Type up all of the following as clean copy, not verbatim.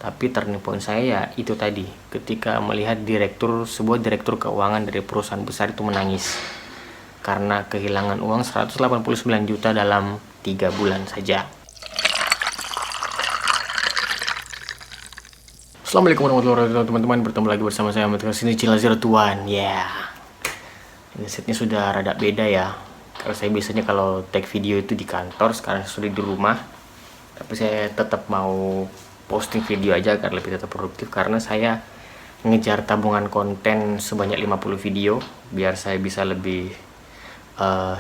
Tapi turning point saya ya itu tadi, ketika melihat sebuah direktur keuangan dari perusahaan besar itu menangis karena kehilangan uang 189 juta dalam 3 bulan saja. Assalamualaikum warahmatullahi wabarakatuh teman-teman, bertemu lagi bersama saya sini Channel Zero Tuan. Ya, ini setnya sudah rada beda ya. Kalau saya biasanya kalau take video itu di kantor, sekarang saya sudah di rumah. Tapi saya tetap mau posting video aja agar lebih tetap produktif, karena saya ngejar tabungan konten sebanyak 50 video biar saya bisa lebih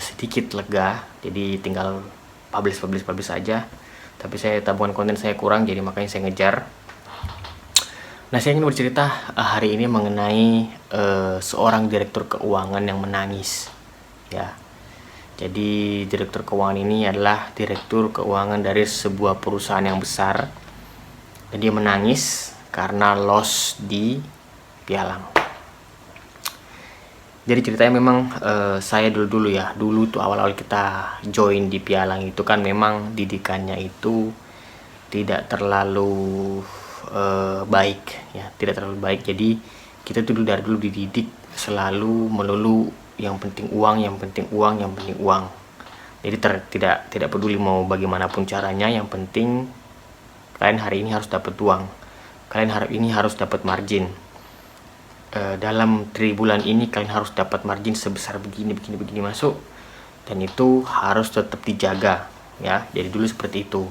sedikit lega. Jadi tinggal publish aja. Tapi tabungan konten saya kurang, jadi makanya saya ngejar. Nah, saya ingin bercerita hari ini mengenai seorang direktur keuangan yang menangis ya. Jadi direktur keuangan ini adalah direktur keuangan dari sebuah perusahaan yang besar, dan dia menangis karena loss di pialang. Jadi ceritanya memang saya dulu tuh awal-awal kita join di pialang itu kan memang didikannya itu tidak terlalu baik ya, tidak terlalu baik. Jadi kita tuh dari dulu dididik selalu melulu yang penting uang. Jadi tidak peduli mau bagaimanapun caranya, yang penting kalian hari ini harus dapat uang, kalian hari ini harus dapat margin. Dalam 3 bulan ini kalian harus dapat margin sebesar begini masuk, dan itu harus tetap dijaga ya. Jadi dulu seperti itu.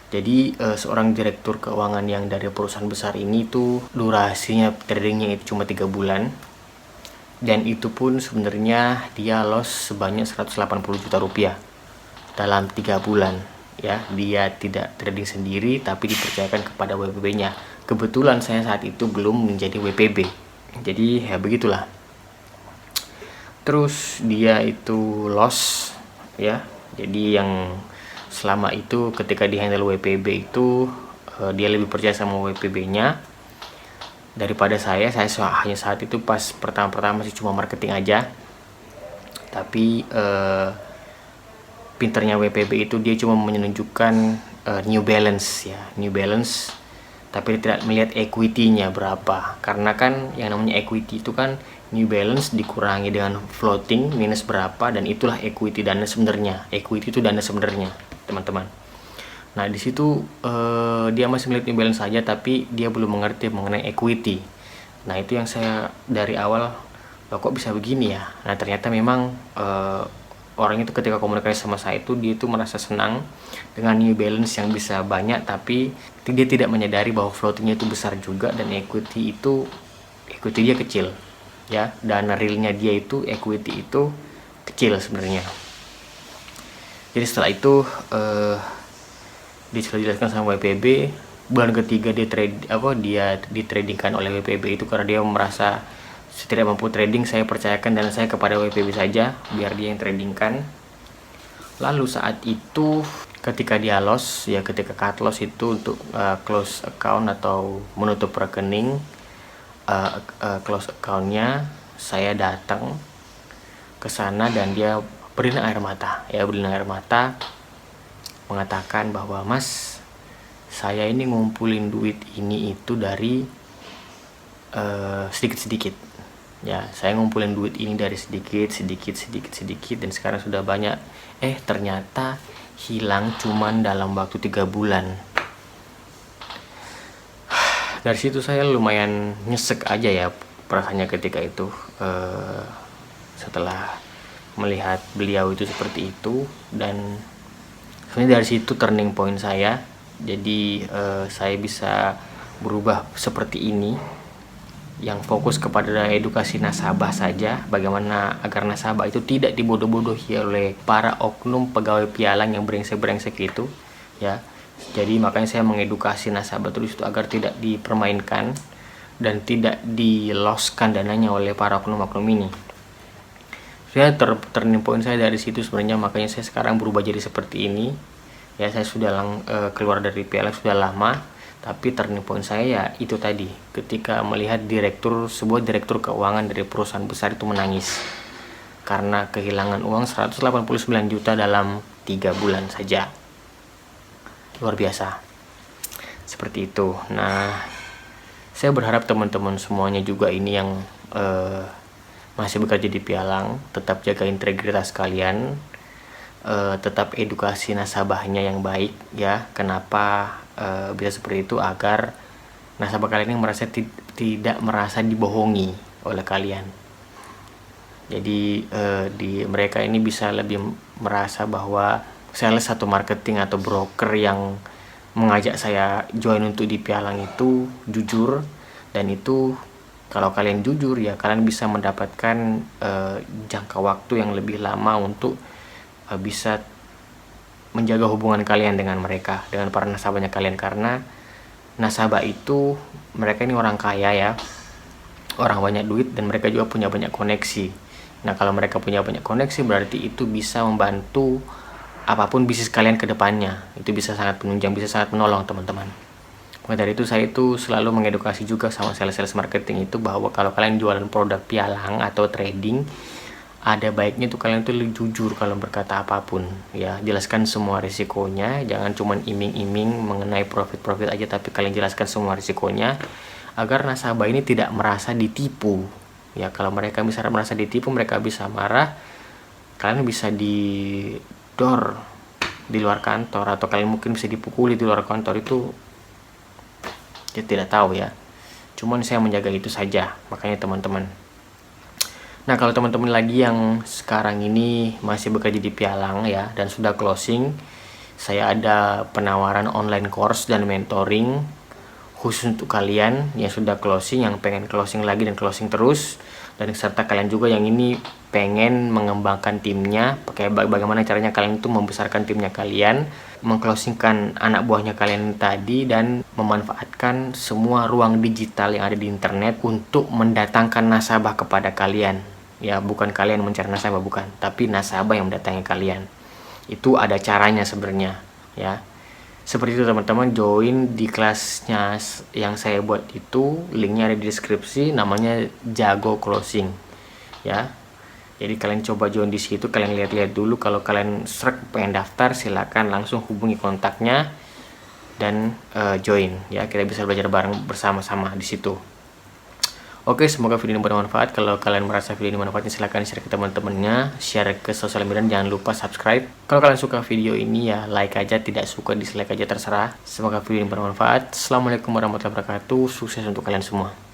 Jadi seorang direktur keuangan yang dari perusahaan besar ini tuh durasinya tradingnya itu cuma 3 bulan, dan itu pun sebenarnya dia loss sebanyak 180 juta rupiah dalam 3 bulan ya. Dia tidak trading sendiri tapi dipercayakan kepada WPB-nya. Kebetulan saya saat itu belum menjadi WPB, jadi ya begitulah. Terus dia itu loss ya. Jadi yang selama itu ketika di handle WPB itu dia lebih percaya sama WPB-nya daripada saya hanya saat itu pas pertama masih cuma marketing aja. Tapi pinternya WPB itu dia cuma menunjukkan New Balance ya, New Balance, tapi dia tidak melihat equity-nya berapa. Karena kan yang namanya equity itu kan New Balance dikurangi dengan floating minus berapa, dan itulah equity, dana sebenarnya. Equity itu dana sebenarnya, teman-teman. Nah, di situ dia masih melihat New Balance saja, tapi dia belum mengerti mengenai equity. Nah, itu yang saya dari awal, loh kok bisa begini ya. Nah, ternyata memang orang itu ketika komunikasi sama saya itu dia itu merasa senang dengan New Balance yang bisa banyak, tapi dia tidak menyadari bahwa floatingnya itu besar juga, dan equity dia kecil ya. Dana realnya dia itu, equity itu kecil sebenarnya. Jadi setelah itu dijelaskan sama WPB, bulan ketiga dia ditradingkan oleh WPB itu karena dia merasa tidak mampu trading. Saya percayakan dana saya kepada WPB saja biar dia yang tradingkan. Lalu saat itu ketika dia loss ya, ketika cut loss itu untuk close account atau menutup rekening, close accountnya, saya datang ke sana dan dia berlinang air mata mengatakan bahwa, "Mas, saya ini ngumpulin duit ini itu dari sedikit-sedikit ya. Saya ngumpulin duit ini dari sedikit, dan sekarang sudah banyak. Ternyata hilang cuman dalam waktu 3 bulan." Dari situ saya lumayan nyesek aja ya perasaannya ketika itu, setelah melihat beliau itu seperti itu. Dan sebenarnya dari situ turning point saya. Jadi saya bisa berubah seperti ini, yang fokus kepada edukasi nasabah saja, bagaimana agar nasabah itu tidak dibodoh-bodohi oleh para oknum pegawai pialang yang brengsek itu ya. Jadi makanya saya mengedukasi nasabah terus itu agar tidak dipermainkan dan tidak diloskan dananya oleh para oknum ini. Saya turning point saya dari situ sebenarnya, makanya saya sekarang berubah jadi seperti ini ya. Saya sudah keluar dari pialang sudah lama, tapi turning point saya ya itu tadi, ketika melihat sebuah direktur keuangan dari perusahaan besar itu menangis karena kehilangan uang 189 juta dalam 3 bulan saja. Luar biasa. Seperti itu. Nah, saya berharap teman-teman semuanya juga ini yang masih bekerja di pialang, tetap jaga integritas kalian, tetap edukasi nasabahnya yang baik ya. Kenapa bisa seperti itu? Agar nasabah kalian ini tidak merasa dibohongi oleh kalian. Jadi mereka ini bisa lebih merasa bahwa sales atau marketing atau broker yang mengajak saya join untuk di pialang itu jujur, dan itu kalau kalian jujur ya kalian bisa mendapatkan jangka waktu yang lebih lama untuk bisa menjaga hubungan kalian dengan mereka, dengan para nasabahnya kalian. Karena nasabah itu mereka ini orang kaya ya, orang banyak duit, dan mereka juga punya banyak koneksi. Nah, kalau mereka punya banyak koneksi berarti itu bisa membantu apapun bisnis kalian ke depannya. Itu bisa sangat penunjang, bisa sangat menolong teman-teman. Maka dari itu saya itu selalu mengedukasi juga sama sales marketing itu bahwa kalau kalian jualan produk pialang atau trading, ada baiknya tuh kalian tuh jujur kalau berkata apapun ya. Jelaskan semua risikonya, jangan cuman iming-iming mengenai profit aja, tapi kalian jelaskan semua risikonya agar nasabah ini tidak merasa ditipu ya. Kalau mereka misalnya merasa ditipu, mereka bisa marah, kalian bisa didor di luar kantor, atau kalian mungkin bisa dipukuli di luar kantor. Itu ya tidak tahu ya, cuman saya menjaga itu saja. Makanya teman-teman, nah kalau teman-teman lagi yang sekarang ini masih bekerja di pialang ya dan sudah closing, saya ada penawaran online course dan mentoring khusus untuk kalian yang sudah closing, yang pengen closing lagi dan closing terus, dan serta kalian juga yang ini pengen mengembangkan timnya, pakai bagaimana caranya kalian itu membesarkan timnya kalian, mengclosingkan anak buahnya kalian tadi, dan memanfaatkan semua ruang digital yang ada di internet untuk mendatangkan nasabah kepada kalian ya. Bukan kalian mencari nasabah, bukan, tapi nasabah yang mendatangi kalian. Itu ada caranya sebenarnya ya. Seperti itu teman-teman, join di kelasnya yang saya buat itu, linknya ada di deskripsi, namanya Jago Closing ya. Jadi kalian coba join di situ, kalian lihat-lihat dulu. Kalau kalian srek pengen daftar, silakan langsung hubungi kontaknya dan join ya. Kita bisa belajar bareng bersama-sama di situ. Oke, semoga video ini bermanfaat. Kalau kalian merasa video ini bermanfaat, silakan share ke teman-temannya, share ke sosial media, dan jangan lupa subscribe. Kalau kalian suka video ini ya like aja, tidak suka dislike aja, terserah. Semoga video ini bermanfaat. Assalamualaikum warahmatullahi wabarakatuh. Sukses untuk kalian semua.